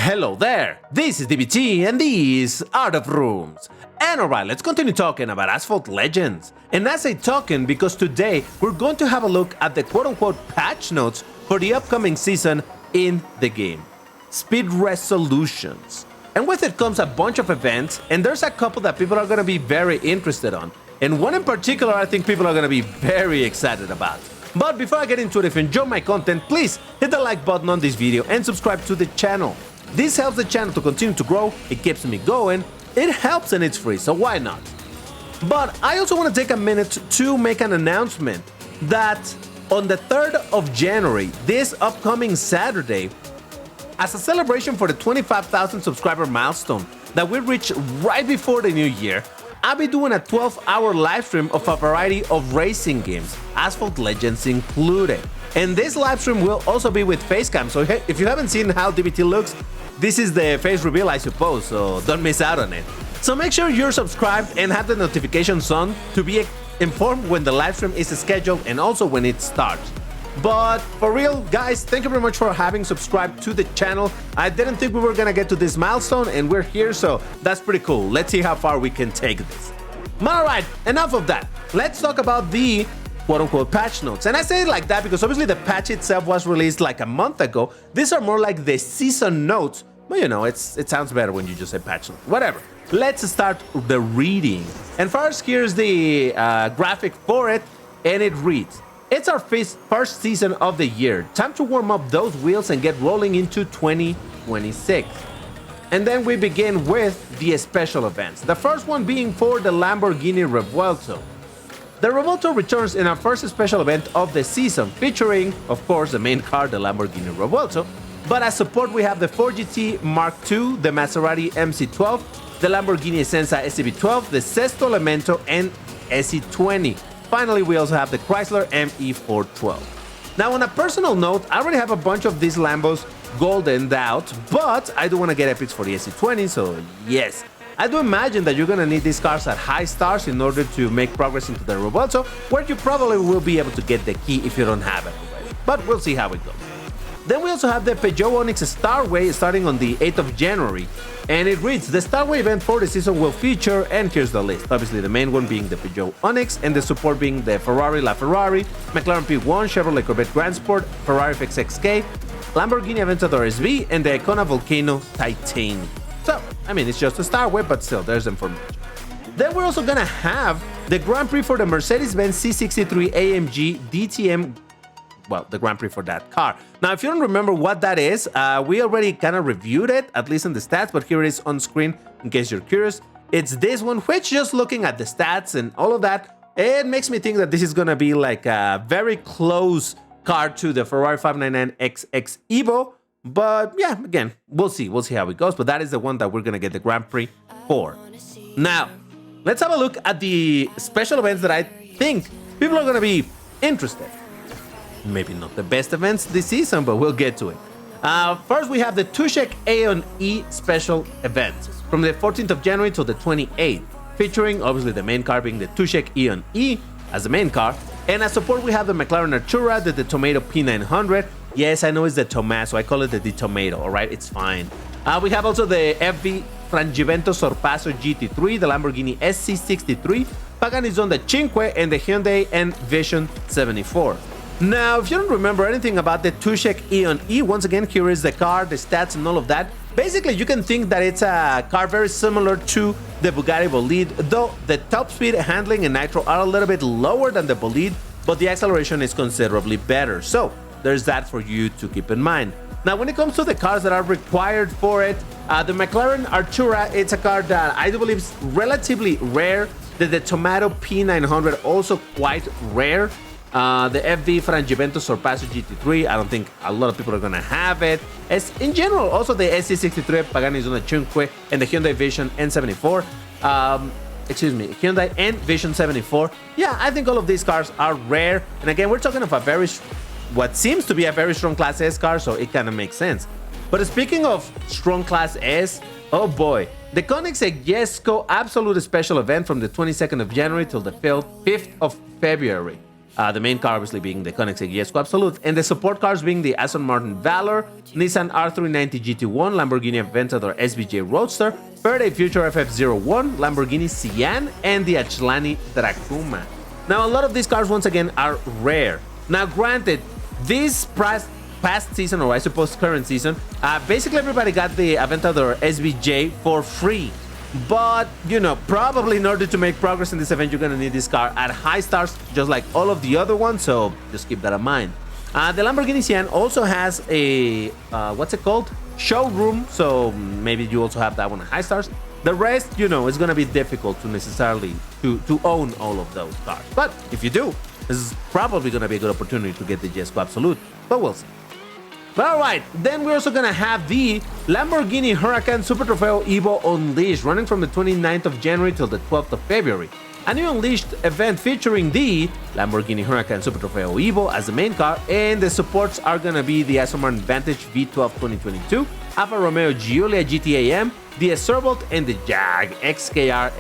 Hello there, this is DBT and these are the rooms. And alright, let's continue talking about Asphalt Legends. And I say talking because today we're going to have a look at the quote-unquote patch notes for the upcoming season in the game. Speed resolutions. And with it comes a bunch of events, and there's a couple that people are going to be very interested on. And one in particular I think people are going to be very excited about. But before I get into it, if you enjoy my content, please hit the like button on this video and subscribe to the channel. This helps the channel to continue to grow, it keeps me going, it helps and it's free, so why not? But I also want to take a minute to make an announcement that on the 3rd of January, this upcoming Saturday, as a celebration for the 25,000 subscriber milestone that we reached right before the new year, I'll be doing a 12-hour live stream of a variety of racing games, Asphalt Legends included. And this live stream will also be with facecam, so if you haven't seen how DBT looks, this is the face reveal I suppose, so don't miss out on it. So make sure you're subscribed and have the notifications on to be informed when the live stream is scheduled and also when it starts. But for real, guys, thank you very much for having subscribed to the channel. I didn't think we were gonna get to this milestone and we're here, so that's pretty cool. Let's see how far we can take this. Alright, enough of that. Let's talk about the quote-unquote patch notes. And I say it like that because obviously the patch itself was released like a month ago. These are more like the season notes, but you know, it sounds better when you just say patch notes. Whatever. Let's start the reading. And first, here's the graphic for it, and it reads, "It's our first season of the year. Time to warm up those wheels and get rolling into 2026. And then we begin with the special events. The first one being for the Lamborghini Revuelto. The Revuelto returns in our first special event of the season, featuring, of course, the main car, the Lamborghini Revuelto. But as support, we have the 4GT Mark II, the Maserati MC12, the Lamborghini Essenza SCV12, the Sesto Elemento, and SE20. Finally, we also have the Chrysler ME412. Now, on a personal note, I already have a bunch of these Lambos goldened out, but I do want to get epics for the SE20, so yes. I do imagine that you're going to need these cars at high stars in order to make progress into the Revuelto, where you probably will be able to get the key if you don't have it already, but we'll see how it goes. Then we also have the Peugeot Onyx Starway starting on the 8th of January, and it reads, the Starway event for the season will feature, and here's the list, obviously the main one being the Peugeot Onyx, and the support being the Ferrari LaFerrari, McLaren P1, Chevrolet Corvette Grand Sport, Ferrari FXXK, Lamborghini Aventador SV, and the Icona Volcano Titanium. So, I mean, it's just a Starway, but still, there's information. Then we're also gonna have the Grand Prix for the Mercedes-Benz C63 AMG DTM, well, the Grand Prix for that car. Now, if you don't remember what that is, we already kind of reviewed it, at least in the stats, but here it is on screen in case you're curious. It's this one, which just looking at the stats and all of that, it makes me think that this is gonna be like a very close car to the Ferrari 599XX Evo. But yeah, again, we'll see how it goes, but that is the one that we're gonna get the Grand Prix for. Now, let's have a look at the special events that I think people are gonna be interested. Maybe not the best events this season, but we'll get to it. First, we have the 𝐒𝐸𝐿 special event from the 14th of January to the 28th, featuring obviously the main car being the 𝐒𝐸𝐿 as the main car. And as support, we have the McLaren Artura, the Tomato P900. Yes, I know it's the Tomato, so I call it the Tomato, all right? It's fine. We have also the FV Frangivento Sorpasso GT3, the Lamborghini SC63, Pagani Zonda 5, and the Hyundai Envision 74. Now, if you don't remember anything about the 𝐒𝐸𝐿, once again, here is the car, the stats, and all of that. Basically, you can think that it's a car very similar to the Bugatti Bolide, though the top speed, handling, and nitro are a little bit lower than the Bolide, but the acceleration is considerably better. So, there's that for you to keep in mind. Now, when it comes to the cars that are required for it, the McLaren Artura, it's a car that I do believe is relatively rare. The Tomato P900, also quite rare. The FV Frangivento Sorpasso GT3, I don't think a lot of people are gonna have it. As in general, also the SC63, Pagani Zonda 5, and the Hyundai Vision N74. Hyundai Envision 74. Yeah, I think all of these cars are rare. And again, we're talking of a what seems to be a very strong Class S car, so it kind of makes sense. But speaking of strong Class S, oh boy, the 𝐒𝐸𝐿 Absolute Special Event from the 22nd of January till the 5th of February. The main car obviously being the 𝐒𝐸𝐥𝐿, and the support cars being the Aston Martin Valor, Nissan R390 GT1, Lamborghini Aventador SVJ Roadster, Faraday Future FF01, Lamborghini Sian, and the Ashlani Dracuma. Now, a lot of these cars, once again, are rare. Now, granted, this past season, or I suppose current season, basically everybody got the Aventador SVJ for free. But, you know, probably in order to make progress in this event, you're going to need this car at high stars, just like all of the other ones, so just keep that in mind. The Lamborghini Sian also has a, what's it called? Showroom, so maybe you also have that one at high stars. The rest, you know, it's going to be difficult to necessarily to own all of those cars. But if you do, this is probably going to be a good opportunity to get the 𝐒𝐸𝐿, but we'll see. But alright, then we're also gonna have the Lamborghini Huracan Super Trofeo Evo Unleashed, running from the 29th of January till the 12th of February. A new Unleashed event featuring the Lamborghini Huracan Super Trofeo Evo as the main car, and the supports are gonna be the Aston Martin Vantage V12 2022, Alfa Romeo Giulia GT-AM, the Asphalt, and the Jag XKR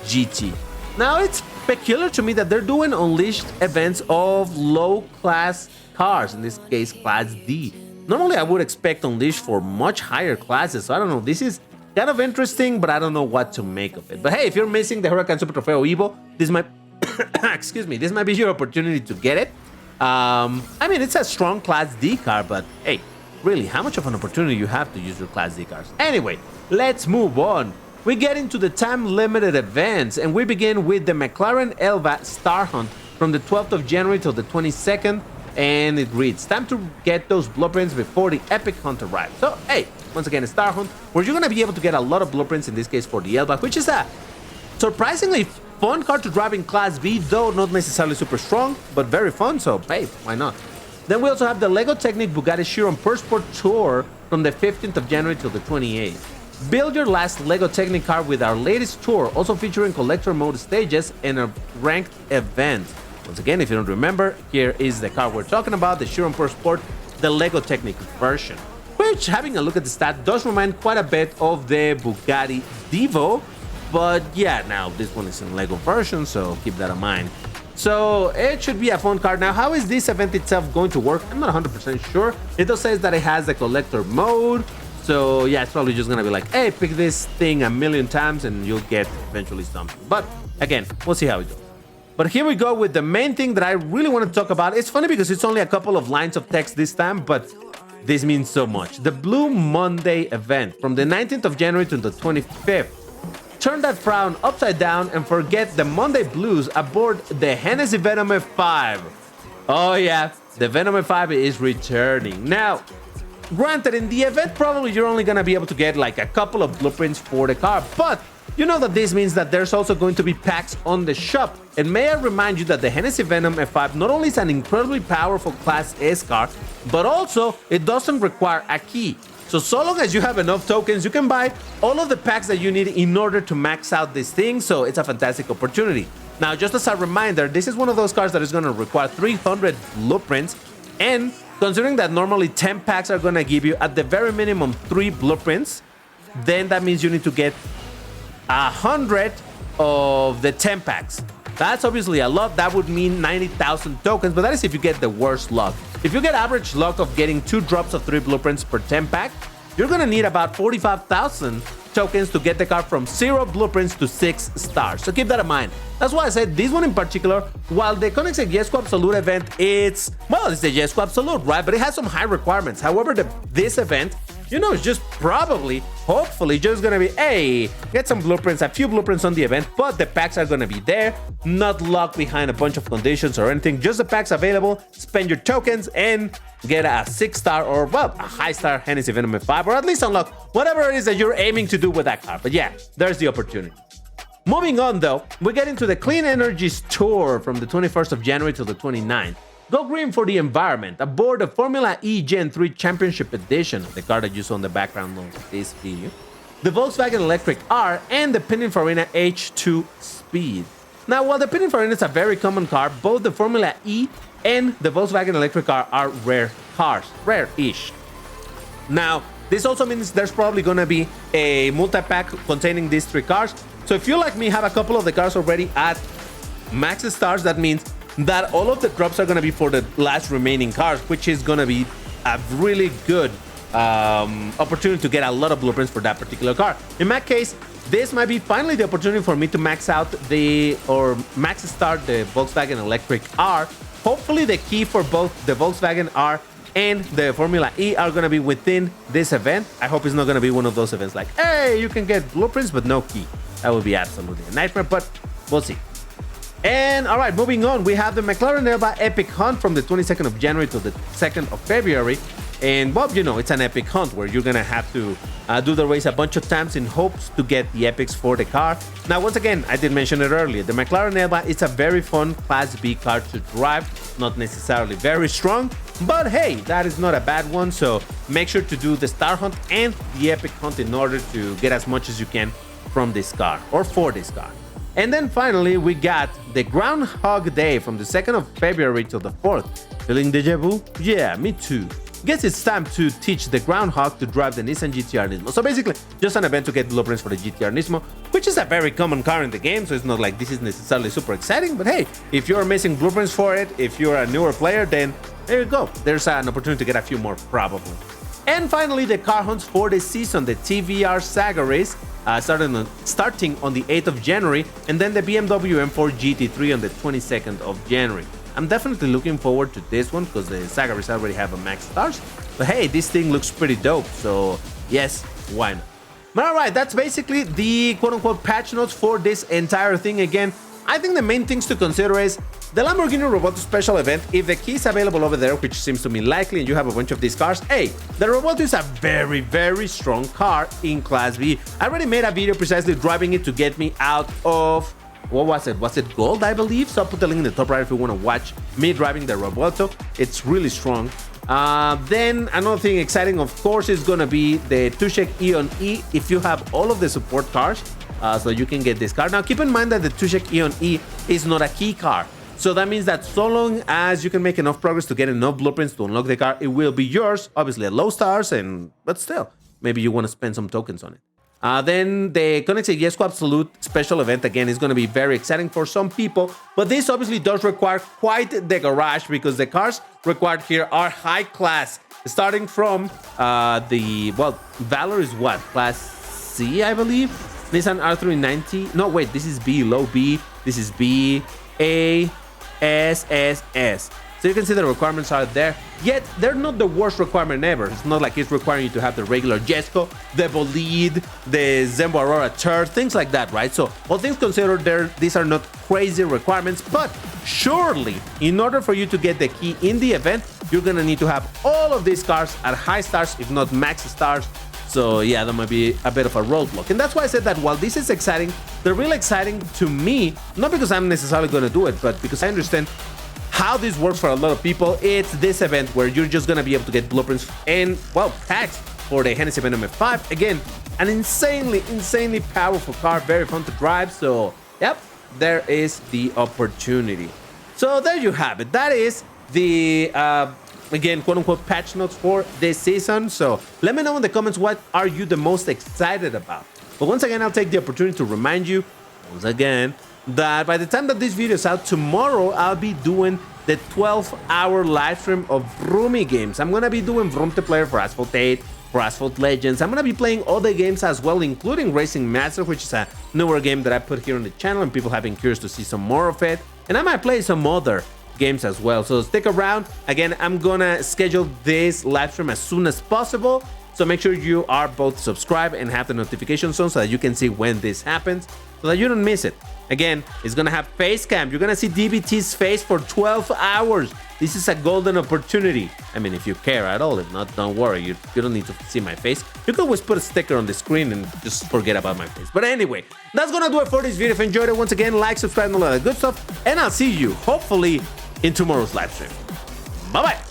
GT. Now, it's peculiar to me that they're doing Unleashed events of low-class cars, in this case, Class D. Normally, I would expect Unleashed for much higher classes, so I don't know. This is kind of interesting, but I don't know what to make of it. But hey, if you're missing the Huracan Super Trofeo Evo, this might, excuse me, this might be your opportunity to get it. I mean, it's a strong Class D car, but hey, really, how much of an opportunity you have to use your Class D cars? Anyway, let's move on. We get into the time-limited events, and we begin with the McLaren Elva Star Hunt from the 12th of January till the 22nd. And it reads, time to get those blueprints before the epic hunt arrives. So, hey, once again, a Star Hunt, where you're going to be able to get a lot of blueprints, in this case for the Elva, which is a surprisingly fun car to drive in Class B, though not necessarily super strong, but very fun, so hey, why not? Then we also have the LEGO Technic Bugatti Chiron Per Sport Tour from the 15th of January till the 28th. Build your last LEGO Technic car with our latest tour, also featuring collector mode stages and a ranked event. Once again, if you don't remember, here is the car we're talking about, the Chiron Per Sport, the LEGO Technic version, which, having a look at the stat, does remind quite a bit of the Bugatti Divo, but yeah, now this one is in LEGO version, so keep that in mind. So it should be a fun car. Now, how is this event itself going to work? I'm not 100% sure. It does say that it has the collector mode, so yeah, it's probably just gonna be like, hey, pick this thing a million times and you'll get eventually something. But again, we'll see how it goes. But here we go with the main thing that I really want to talk about. It's funny because it's only a couple of lines of text this time, but this means so much. The Blue Monday event from the 19th of January to the 25th. Turn that frown upside down and forget the Monday blues aboard the Hennessy Venom F5. Oh yeah, the Venom F5 is returning. Now, granted, in the event, probably you're only going to be able to get like a couple of blueprints for the car, but you know that this means that there's also going to be packs on the shop. And may I remind you that the Hennessy Venom F5 not only is an incredibly powerful Class S car, but also it doesn't require a key. So long as you have enough tokens, you can buy all of the packs that you need in order to max out this thing, so it's a fantastic opportunity. Now, just as a reminder, this is one of those cars that is going to require 300 blueprints, and considering that normally 10 packs are going to give you at the very minimum 3 blueprints, then that means you need to get 100 of the 10 packs. That's obviously a lot. That would mean 90,000 tokens, but that is if you get the worst luck. If you get average luck of getting 2 drops of 3 blueprints per 10 pack, you're gonna need about 45,000 tokens to get the car from 0 blueprints to 6 stars. So keep that in mind. That's why I said this one in particular, while the 𝐒𝐸𝐥𝐿𝐴 event, it's the 𝐒𝐸𝐿𝐴, right? But it has some high requirements. However, this event, you know, it's just probably, hopefully, just gonna be, hey, get some blueprints, a few blueprints on the event, but the packs are gonna be there, not locked behind a bunch of conditions or anything, just the packs available. Spend your tokens and get a 6-star or, well, a high-star Hennessy Venom F5, or at least unlock whatever it is that you're aiming to do with that car. But yeah, there's the opportunity. Moving on, though, we get into the Clean Energies Tour from the 21st of January to the 29th. Go green for the environment aboard the Formula E Gen 3 Championship Edition, the car that you saw in the background of this video, the Volkswagen Electric R, and the Pininfarina H2 Speed. Now, while the Pininfarina is a very common car, both the Formula E and the Volkswagen Electric R are rare cars, rare-ish. Now, this also means there's probably going to be a multi-pack containing these 3 cars. So if you, like me, have a couple of the cars already at max stars, that means that all of the drops are going to be for the last remaining cars, which is going to be a really good opportunity to get a lot of blueprints for that particular car. In my case, this might be finally the opportunity for me to max out max start the Volkswagen Electric R. Hopefully the key for both the Volkswagen R and the Formula E are going to be within this event. I hope it's not going to be one of those events like, hey, you can get blueprints but no key. That would be absolutely a nightmare, but we'll see. And all right, moving on, we have the McLaren Elba Epic Hunt from the 22nd of January to the 2nd of February. And Bob, you know, it's an epic hunt where you're gonna have to do the race a bunch of times in hopes to get the epics for the car. Now, once again, I did mention it earlier, the McLaren Elba is a very fun Class B car to drive, not necessarily very strong, but hey, that is not a bad one. So make sure to do the Star Hunt and the Epic Hunt in order to get as much as you can from this car or for this car. And then finally, we got the Groundhog Day from the 2nd of February till the 4th. Feeling deja vu? Yeah, me too. Guess it's time to teach the Groundhog to drive the Nissan GT-R Nismo. So basically, just an event to get blueprints for the GT-R Nismo, which is a very common car in the game, so it's not like this is necessarily super exciting, but hey, if you're missing blueprints for it, if you're a newer player, then there you go. There's an opportunity to get a few more, probably. And finally, the car hunts for the season, the TVR Saga race, starting on the 8th of January, and then the BMW M4 GT3 on the 22nd of January. I'm definitely looking forward to this one because the Saga race already have a max stars. But hey, this thing looks pretty dope, so yes, why not? But alright, that's basically the quote-unquote patch notes for this entire thing. Again, I think the main things to consider is the Lamborghini Revuelto special event. If the key is available over there, which seems to me likely, and you have a bunch of these cars, hey, the Revuelto is a very, very strong car in Class B. I already made a video precisely driving it to get me out of, what was it? Was it gold, I believe? So I'll put the link in the top right if you want to watch me driving the Revuelto. It's really strong. Then another thing exciting, of course, is going to be the 𝐒𝐸𝐞𝐿 Eon E if you have all of the support cars. So you can get this car. Now, keep in mind that the 𝐒𝐸𝐿 Eon E is not a key car. So that means that so long as you can make enough progress to get enough blueprints to unlock the car, it will be yours. Obviously at low stars, but still, maybe you want to spend some tokens on it. Then the 𝐒𝐸𝐿𝐥𝐿𝐿 special event, again, is going to be very exciting for some people. But this obviously does require quite the garage because the cars required here are high class. Starting from Valor is what? Class C, I believe? Nissan R390. No, wait, this is B, low B. This is B, A, S, S, S. So you can see the requirements are there, yet they're not the worst requirement ever. It's not like it's requiring you to have the regular 𝐒𝐸𝐿𝐥𝐿, the Bolide, the Zenvo Aurora Turd, things like that, right? So all things considered, these are not crazy requirements, but surely in order for you to get the key in the event, you're gonna need to have all of these cars at high stars, if not max stars. So yeah, that might be a bit of a roadblock. And that's why I said that while this is exciting, they're really exciting to me, not because I'm necessarily gonna do it, but because I understand how this works for a lot of people. It's this event where you're just gonna be able to get blueprints and, well, tags for the Hennessy Venom F5. Again, an insanely powerful car, very fun to drive. So, yep, there is the opportunity. So there you have it. That is the, again, quote-unquote patch notes for this season. So let me know in the comments, what are you the most excited about? But once again, I'll take the opportunity to remind you, once again, that by the time that this video is out tomorrow, I'll be doing the 12-hour live stream of Roomy games. I'm gonna be doing Vroomteplayer for Asphalt 8, for Asphalt Legends. I'm gonna be playing other games as well, including Racing Master, which is a newer game that I put here on the channel, and people have been curious to see some more of it. And I might play some other games as well. So stick around. Again, I'm gonna schedule this live stream as soon as possible. So make sure you are both subscribed and have the notifications on so that you can see when this happens, so that you don't miss it. Again, it's gonna have face cam. You're gonna see DBT's face for 12 hours. This is a golden opportunity. I mean, if you care at all. If not, don't worry. You don't need to see my face. You can always put a sticker on the screen and just forget about my face. But anyway, that's gonna do it for this video. If you enjoyed it, once again, like, subscribe, and all that good stuff. And I'll see you, hopefully, in tomorrow's live stream. Bye-bye.